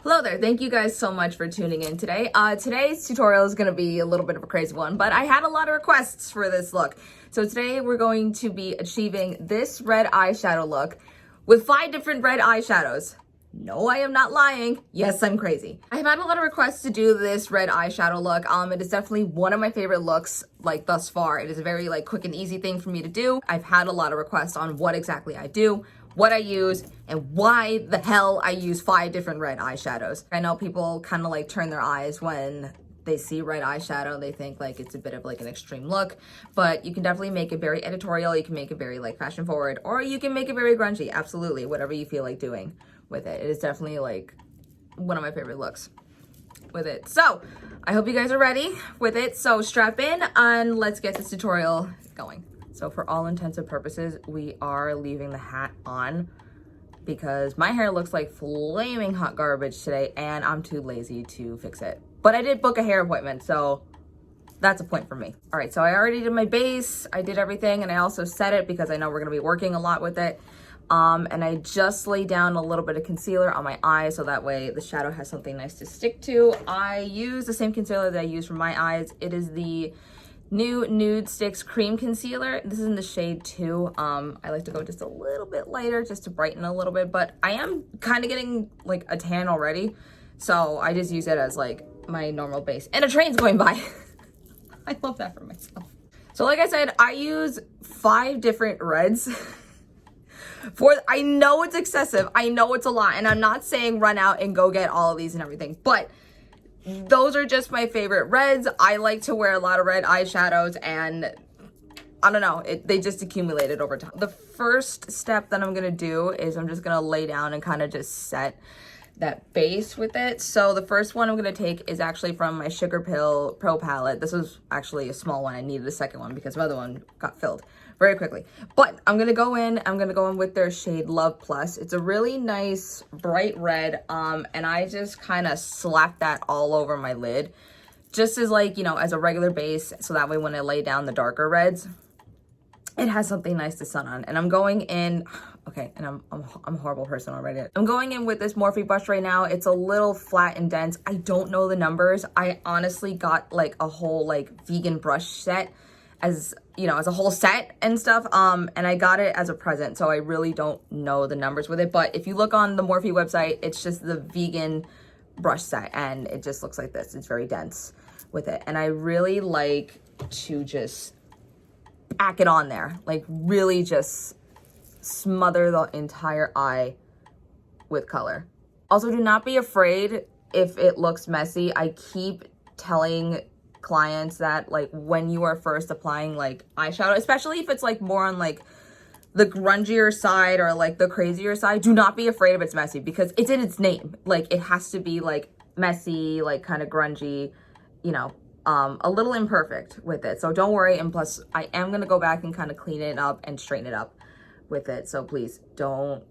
Hello there, thank you guys so much for tuning in today. Today's tutorial is going to be a little bit of a crazy one, but I had a lot of requests for this look. So today we're going to be achieving this red eyeshadow look with 5 different red eyeshadows. No, I am not lying. Yes, I'm crazy. I've had a lot of requests to do this red eyeshadow look. It is definitely one of my favorite looks thus far. It is a very quick and easy thing for me to do. I've had a lot of requests on what exactly I do, what I use, and why the hell I use 5 different red eyeshadows. I know people kind of turn their eyes when they see red eyeshadow. They think it's a bit of an extreme look, but you can definitely make it very editorial. You can make it very fashion forward, or you can make it very grungy. Absolutely, whatever you feel like doing with it. It is definitely one of my favorite looks with it. So I hope you guys are ready with it. So strap in and let's get this tutorial going. So for all intents and purposes, we are leaving the hat on because my hair looks like flaming hot garbage today and I'm too lazy to fix it. But I did book a hair appointment, so that's a point for me. All right, so I already did my base, I did everything, and I also set it because I know we're gonna be working a lot with it. And I just laid down a little bit of concealer on my eyes so that way the shadow has something nice to stick to. I use the same concealer that I use for my eyes. It is the new Nude Sticks Cream Concealer. This is in the shade 2. I like to go just a little bit lighter just to brighten a little bit, but I am kind of getting a tan already. So I just use it as my normal base. And a train's going by. I love that for myself. So like I said, I use 5 different reds. I know it's excessive, I know it's a lot, and I'm not saying run out and go get all of these and everything, but those are just my favorite reds. I like to wear a lot of red eyeshadows, and I don't know, they just accumulated over time. The first step that I'm gonna do is I'm just gonna lay down and kind of just set that base with it. So the first one I'm gonna take is actually from my Sugar Pill Pro palette. This was actually a small one. I needed a second one because my other one got filled very quickly. But I'm gonna go in with their shade Love Plus. It's a really nice bright red, and I just kind of slap that all over my lid, just as as a regular base, so that way when I lay down the darker reds, it has something nice to sun on. And I'm going in, okay, and I'm a horrible person already. I'm going in with this Morphe brush right now. It's a little flat and dense. I don't know the numbers. I honestly got a whole vegan brush set as a whole set and stuff, and I got it as a present, so I really don't know the numbers with it. But if you look on the Morphe website, it's just the vegan brush set, and it just looks like this. It's very dense with it, and I really like to just pack it on there, really just smother the entire eye with color. Also, do not be afraid if it looks messy. I keep telling clients that when you are first applying eyeshadow, especially if it's more on the grungier side or the crazier side, do not be afraid if it's messy, because it's in its name. It has to be messy, kind of grungy, a little imperfect with it. So don't worry. And plus I am going to go back and kind of clean it up and straighten it up with it. So please don't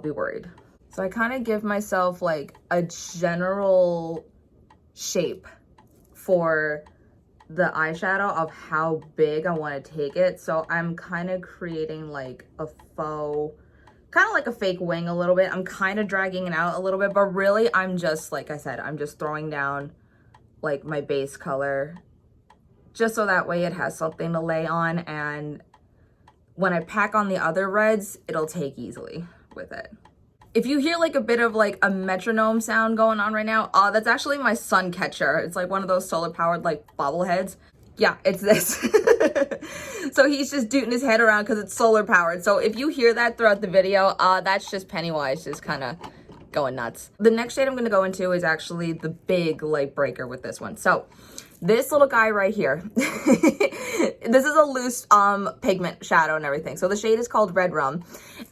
be worried. So I kind of give myself a general shape for the eyeshadow of how big I want to take it. So I'm kind of creating a faux, kind of a fake wing a little bit. I'm kind of dragging it out a little bit, but really I'm just, like I said, I'm just throwing down my base color just so that way it has something to lay on, and when I pack on the other reds, it'll take easily with it. If you hear a bit of a metronome sound going on right now, that's actually my sun catcher. It's one of those solar powered bobbleheads. Yeah, it's this. So he's just dooting his head around because it's solar powered. So if you hear that throughout the video, that's just Pennywise just kind of going nuts. The next shade I'm going to go into is actually the big light breaker with this one. So this little guy right here, this is a loose pigment shadow and everything. So the shade is called Redrum,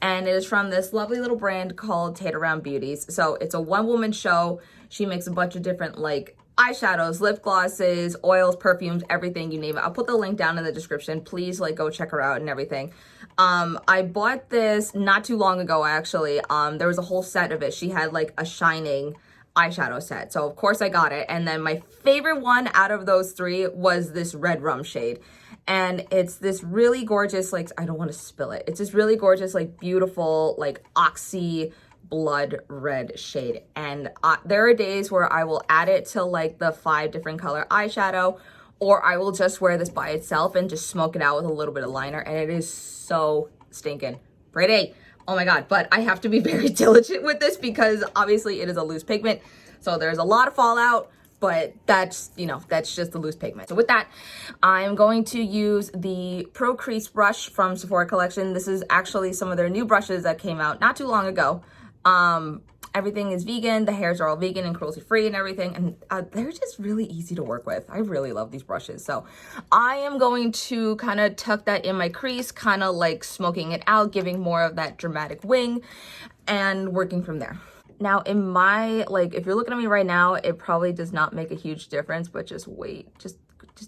and it is from this lovely little brand called Tater Rounds Beauty. So it's a one-woman show. She makes a bunch of different eyeshadows, lip glosses, oils, perfumes, everything, you name it. I'll put the link down in the description. Please go check her out and everything. I bought this not too long ago, actually. There was a whole set of it. She had a shining eyeshadow set. So of course I got it. And then my favorite one out of those 3 was this Redrum shade. And it's this really gorgeous, I don't want to spill it. It's this really gorgeous, beautiful, oxy blood red shade. And there are days where I will add it to like the 5 different color eyeshadow, or I will just wear this by itself and just smoke it out with a little bit of liner, and it is so stinking pretty. Oh my God, but I have to be very diligent with this because obviously it is a loose pigment, so there's a lot of fallout, but that's, you know, that's just the loose pigment. So with that, I'm going to use the Pro Crease brush from Sephora collection. This is actually some of their new brushes that came out not too long ago. Everything is vegan, the hairs are all vegan and cruelty free and everything, and they're just really easy to work with. I really love these brushes. So I am going to kind of tuck that in my crease, kind of like smoking it out, giving more of that dramatic wing and working from there. Now in my, like, if you're looking at me right now, it probably does not make a huge difference, but just wait, just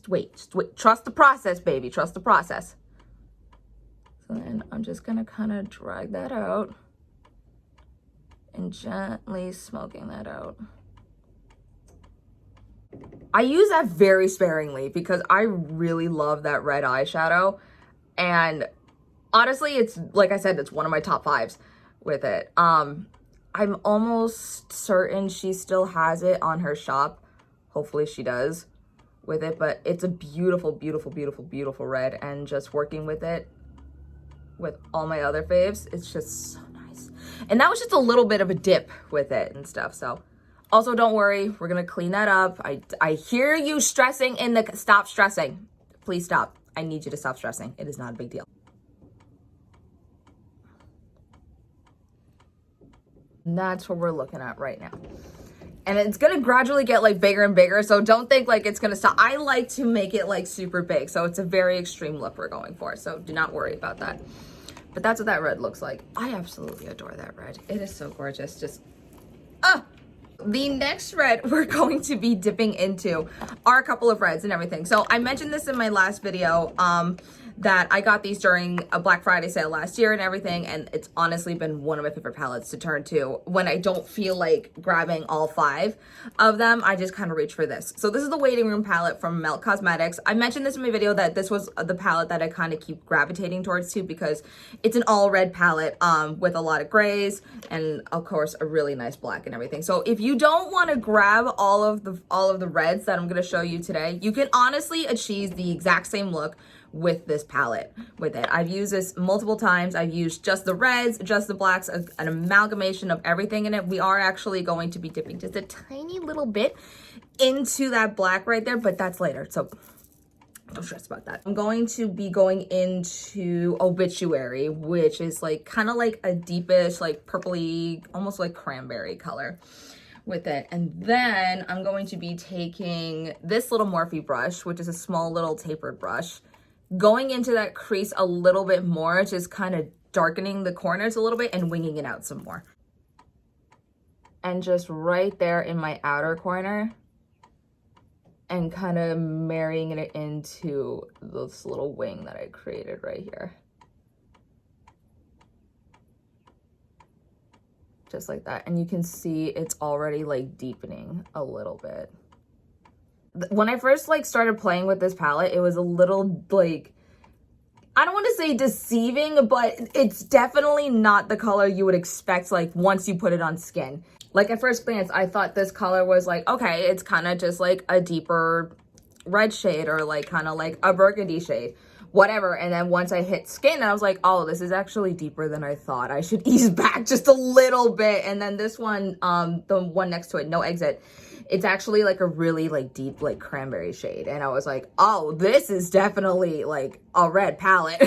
wait. Trust the process, baby, trust the process. So then I'm just gonna kind of drag that out and gently smoking that out. I use that very sparingly because I really love that red eyeshadow, and honestly, it's, like I said, it's one of my top 5s with it. I'm almost certain she still has it on her shop. Hopefully she does with it, but it's a beautiful, beautiful, beautiful, beautiful red, and just working with it with all my other faves, it's just so nice. And that was just a little bit of a dip with it and stuff. So also don't worry, we're gonna clean that up. I hear you stressing in the, stop stressing. Please stop. I need you to stop stressing. It is not a big deal. And that's what we're looking at right now. And it's gonna gradually get like bigger and bigger, so don't think like it's gonna stop. I like to make it like super big, so it's a very extreme look we're going for, so do not worry about that. But that's what that red looks like. I absolutely adore that red. It is so gorgeous. Just, the next red we're going to be dipping into are a couple of reds and everything. So I mentioned this in my last video, that I got these during a Black Friday sale last year and everything, and it's honestly been one of my favorite palettes to turn to when I don't feel like grabbing all 5 of them. I just kind of reach for this. So this is the Waiting Room palette from Melt Cosmetics. I mentioned this in my video that this was the palette that I kind of keep gravitating towards too, because it's an all red palette with a lot of grays and of course a really nice black and everything. So if you don't want to grab all of the reds that I'm going to show you today, you can honestly achieve the exact same look with this palette with it. I've used this multiple times. I've used just the reds, just the blacks, an amalgamation of everything in it. We are actually going to be dipping just a tiny little bit into that black right there, but that's later, so don't stress about that. I'm going to be going into Obituary, which is like kind of like a deepish, like purpley, almost like cranberry color with it. And then I'm going to be taking this little Morphe brush, which is a small little tapered brush, going into that crease a little bit more, just kind of darkening the corners a little bit and winging it out some more. And just right there in my outer corner and kind of marrying it into this little wing that I created right here. Just like that. And you can see it's already like deepening a little bit. When I first like started playing with this palette, it was a little like, I don't want to say deceiving, but it's definitely not the color you would expect like once you put it on skin. Like at first glance, I thought this color was like, okay, it's kind of just like a deeper red shade or like kind of like a burgundy shade, whatever. And then once I hit skin, I was like, oh, this is actually deeper than I thought. I should ease back just a little bit. And then this one, the one next to it, No Exit, it's actually like a really like deep like cranberry shade. And I was like, oh, this is definitely like a red palette.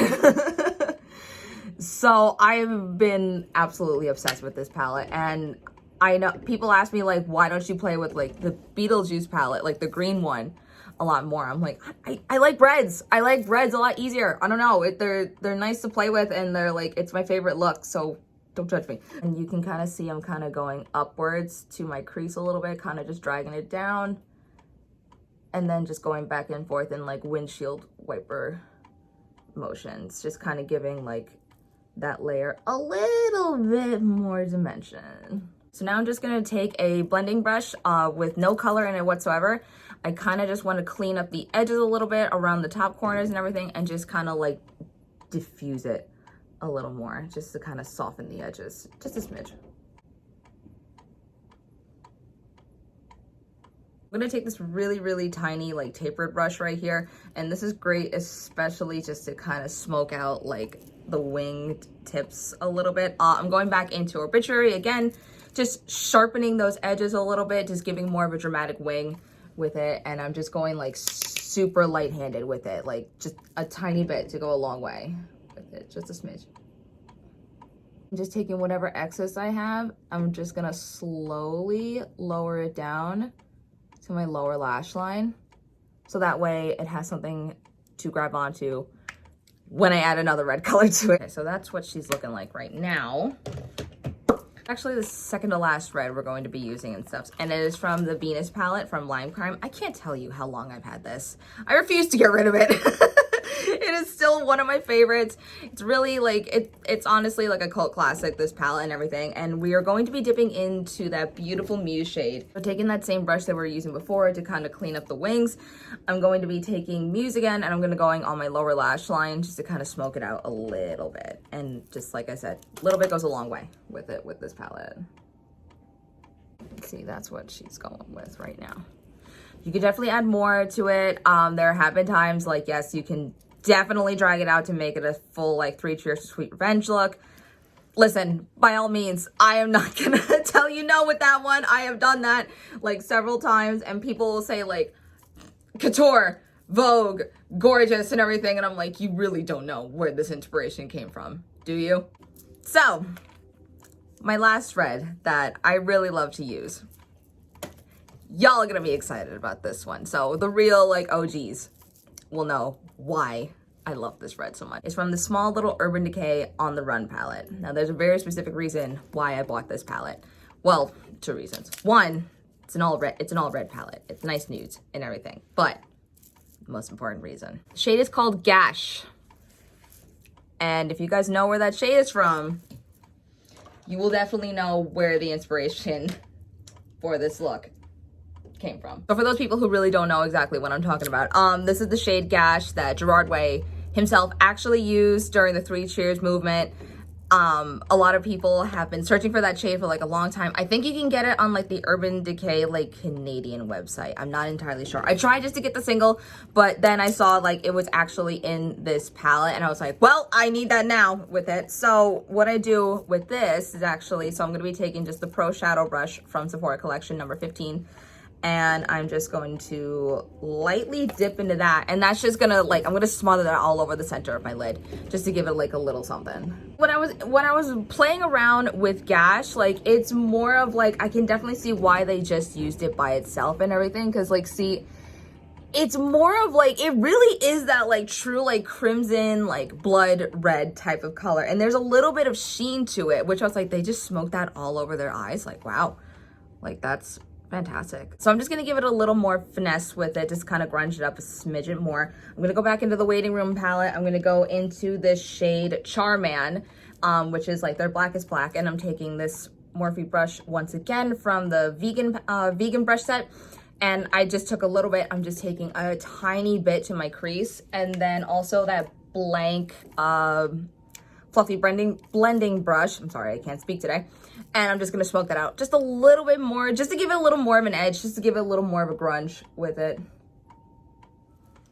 So I've been absolutely obsessed with this palette. And I know people ask me like, why don't you play with like the Beetlejuice palette, like the green one, a lot more? I'm like, I like reds. I like reds a lot easier. I don't know. They're nice to play with, and they're like, it's my favorite look. So don't judge me. And you can kind of see I'm kind of going upwards to my crease a little bit, kind of just dragging it down, and then just going back and forth in like windshield wiper motions, just kind of giving like that layer a little bit more dimension. So now I'm just gonna take a blending brush with no color in it whatsoever. I kind of just want to clean up the edges a little bit around the top corners and everything, and just kind of like diffuse it a little more, just to kind of soften the edges, just a smidge. I'm gonna take this really, really tiny like tapered brush right here, and this is great especially just to kind of smoke out like the winged tips a little bit. I'm going back into Obituary again, just sharpening those edges a little bit, just giving more of a dramatic wing with it, and I'm just going like super light-handed with it, like just a tiny bit to go a long way with it, just a smidge. I'm just taking whatever excess I have, I'm just gonna slowly lower it down to my lower lash line, so that way it has something to grab onto when I add another red color to it. Okay, so that's what she's looking like right now. Actually, the second to last red we're going to be using and stuff, and it is from the Venus palette from Lime Crime. I can't tell you how long I've had this. I refuse to get rid of it. It is still one of my favorites. It's really like, it's honestly like a cult classic, this palette and everything. And we are going to be dipping into that beautiful Muse shade. So taking that same brush that we were using before to kind of clean up the wings, I'm going to be taking Muse again, and I'm going to going on my lower lash line just to kind of smoke it out a little bit. And just like I said, a little bit goes a long way with it, with this palette. See, that's what she's going with right now. You could definitely add more to it. There have been times like, yes, you can definitely drag it out to make it a full like 3 Cheers to Sweet Revenge look. Listen, by all means, I am not gonna tell you no with that one. I have done that like several times, and people will say like, couture, Vogue, gorgeous and everything, and I'm like, you really don't know where this inspiration came from, do you? So, my last red that I really love to use. Y'all are gonna be excited about this one. So the real like OGs will know why I love this red so much. It's from the small little Urban Decay On the Run palette. Now there's a very specific reason why I bought this palette. Well, 2 reasons. One, it's an all red palette. It's nice nudes and everything. But the most important reason. The shade is called Gash. And if you guys know where that shade is from, you will definitely know where the inspiration for this look came from. So for those people who really don't know exactly what I'm talking about, this is the shade Gash that Gerard Way himself actually used during the 3 Cheers movement. A lot of people have been searching for that shade for like a long time. I think you can get it on like the Urban Decay like Canadian website. I'm not entirely sure. I tried just to get the single, but then I saw like it was actually in this palette, and I was like, well, I need that now with it. So what I do with this is actually, so I'm going to be taking just the Pro Shadow brush from Sephora Collection number 15. And I'm just going to lightly dip into that. And that's just gonna like, I'm gonna smother that all over the center of my lid just to give it like a little something. When I was playing around with Gash, like it's more of like, I can definitely see why they just used it by itself and everything. Cause like, see, it's more of like, it really is that like true like crimson, like blood red type of color. And there's a little bit of sheen to it, which I was like, they just smoked that all over their eyes. Like, wow, like that's fantastic. So I'm just gonna give it a little more finesse with it, just kind of grunge it up a smidgen more. I'm gonna go back into the Waiting Room palette. I'm gonna go into this shade Charman, which is like their blackest black, and I'm taking this Morphe brush once again from the vegan brush set, and I just took a little bit. I'm just taking a tiny bit to my crease, and then also that blank fluffy blending brush. I'm sorry, I can't speak today. And I'm just gonna smoke that out just a little bit more, just to give it a little more of an edge, just to give it a little more of a grunge with it.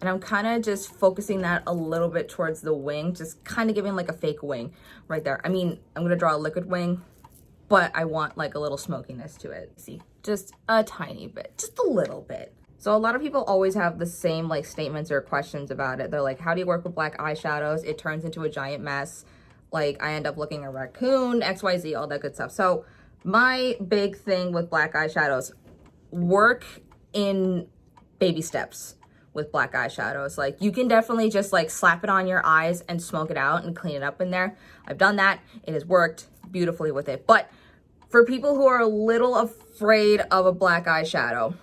And I'm kind of just focusing that a little bit towards the wing, just kind of giving like a fake wing right there. I mean, I'm gonna draw a liquid wing, but I want like a little smokiness to it. See, just a tiny bit, just a little bit. So a lot of people always have the same like statements or questions about it. They're like, how do you work with black eyeshadows? It turns into a giant mess. Like I end up looking a raccoon, XYZ, all that good stuff. So my big thing with black eyeshadows, work in baby steps with black eyeshadows. Like you can definitely just like slap it on your eyes and smoke it out and clean it up in there. I've done that. It has worked beautifully with it. But for people who are a little afraid of a black eyeshadow,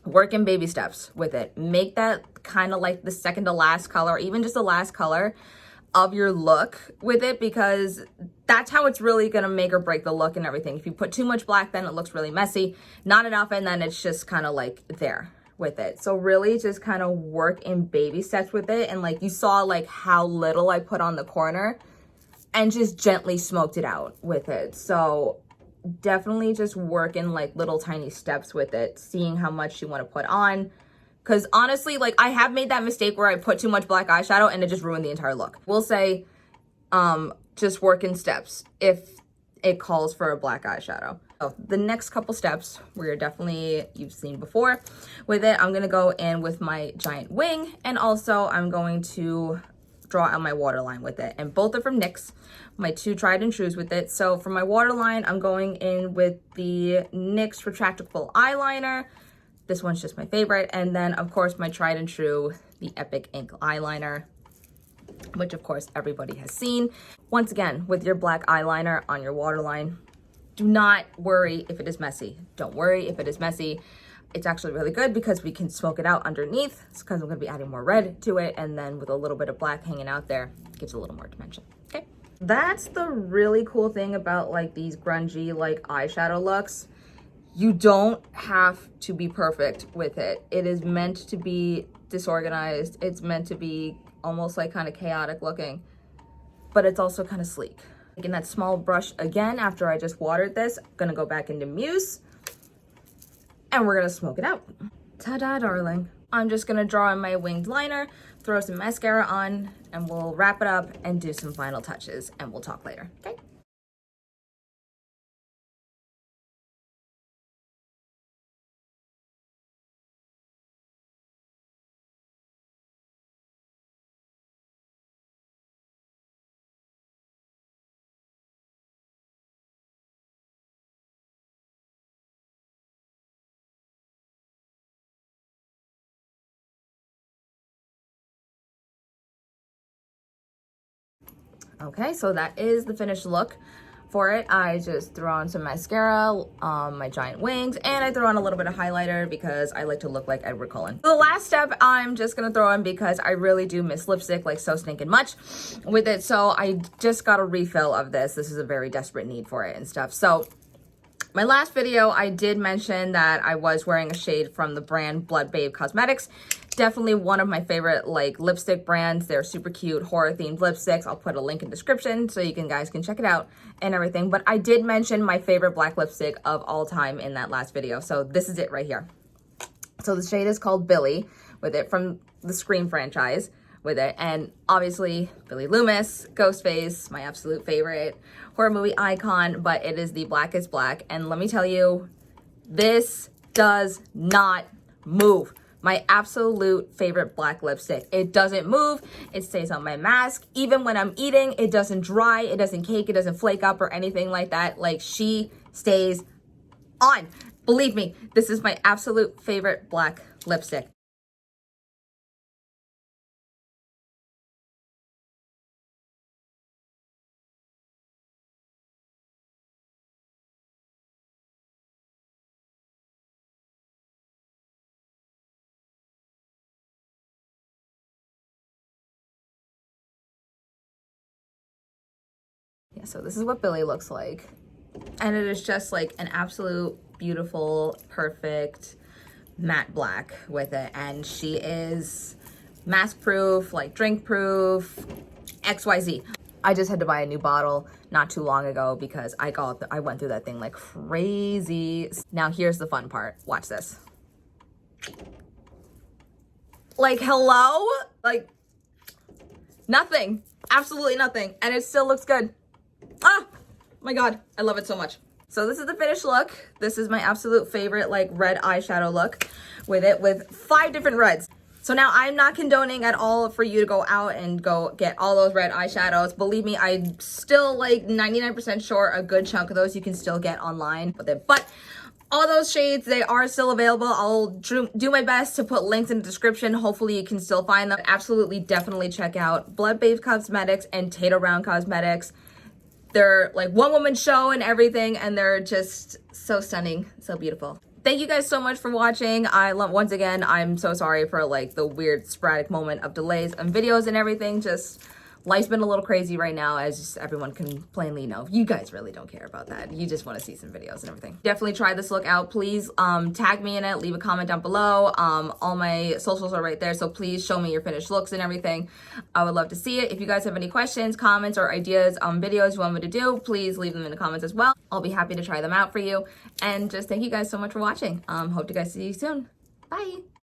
work in baby steps with it. Make that kind of like the second to last color, or even just the last color of your look with it, because that's how it's really gonna make or break the look and everything. If you put too much black, then it looks really messy. Not enough, and then it's just kind of like there with it. So really just kind of work in baby steps with it. And like you saw like how little I put on the corner and just gently smoked it out with it. So definitely just work in like little tiny steps with it, seeing how much you want to put on. Because honestly, like I have made that mistake where I put too much black eyeshadow and it just ruined the entire look. We'll say just work in steps if it calls for a black eyeshadow. So the next couple steps you've seen before with it, I'm gonna go in with my giant wing, and also I'm going to draw out my waterline with it, and both are from NYX, my two tried and trues with it. So for my waterline, I'm going in with the NYX retractable eyeliner. This one's just my favorite, and then of course my tried and true, the Epic Ink eyeliner, which of course everybody has seen. Once again, with your black eyeliner on your waterline, do not worry if it is messy. Don't worry if it is messy. It's actually really good because we can smoke it out underneath. It's because I'm gonna be adding more red to it, and then with a little bit of black hanging out there, it gives a little more dimension, okay? That's the really cool thing about like these grungy like eyeshadow looks. You don't have to be perfect with it. It is meant to be disorganized. It's meant to be almost like kind of chaotic looking, but it's also kind of sleek. Taking that small brush again after I just watered this, I'm gonna go back into Muse and we're gonna smoke it out. Ta-da, darling. I'm just gonna draw in my winged liner, throw some mascara on, and we'll wrap it up and do some final touches, and we'll talk later, okay? Okay, so that is the finished look for it. I just threw on some mascara, my giant wings, and I threw on a little bit of highlighter because I like to look like Edward Cullen. The last step I'm just gonna throw on because I really do miss lipstick like so stinking much with it. So I just got a refill of this. This is a very desperate need for it and stuff. So my last video, I did mention that I was wearing a shade from the brand Blood Babe Cosmetics. Definitely one of my favorite like lipstick brands. They're super cute horror themed lipsticks. I'll put a link in description so you guys can check it out and everything. But I did mention my favorite black lipstick of all time in that last video. So this is it right here. So the shade is called Billy with it, from the Scream franchise with it. And obviously Billy Loomis, Ghostface, my absolute favorite horror movie icon, but it is the blackest black. And let me tell you, this does not move. My absolute favorite black lipstick. It doesn't move. It stays on my mask. Even when I'm eating, it doesn't dry. It doesn't cake. It doesn't flake up or anything like that. Like, she stays on. Believe me, this is my absolute favorite black lipstick. Yeah, so this is what Billy looks like. And it is just like an absolute beautiful, perfect matte black with it. And she is mask proof, like drink proof, XYZ. I just had to buy a new bottle not too long ago because I went through that thing like crazy. Now here's the fun part. Watch this. Like, hello? Like, nothing. Absolutely nothing. And it still looks good. Ah, my God, I love it so much. So this is the finished look. This is my absolute favorite like red eyeshadow look with it, with 5 different reds. So now I'm not condoning at all for you to go out and go get all those red eyeshadows. Believe me, I'm still like 99% sure a good chunk of those you can still get online with it. But all those shades, they are still available. I'll do my best to put links in the description. Hopefully you can still find them. Absolutely, definitely check out Blood Babe Cosmetics and Tater Rounds Cosmetics. They're like one woman show and everything, and they're just so stunning, so beautiful. Thank you guys so much for watching. Once again, I'm so sorry for like the weird sporadic moment of delays and videos and everything. Just life's been a little crazy right now, as everyone can plainly know. You guys really don't care about that. You just want to see some videos and everything. Definitely try this look out. Please tag me in it, leave a comment down below. All my socials are right there, so please show me your finished looks and everything. I would love to see it. If you guys have any questions, comments, or ideas on videos you want me to do, please leave them in the comments as well. I'll be happy to try them out for you. And just thank you guys so much for watching. Hope to guys see you soon. Bye.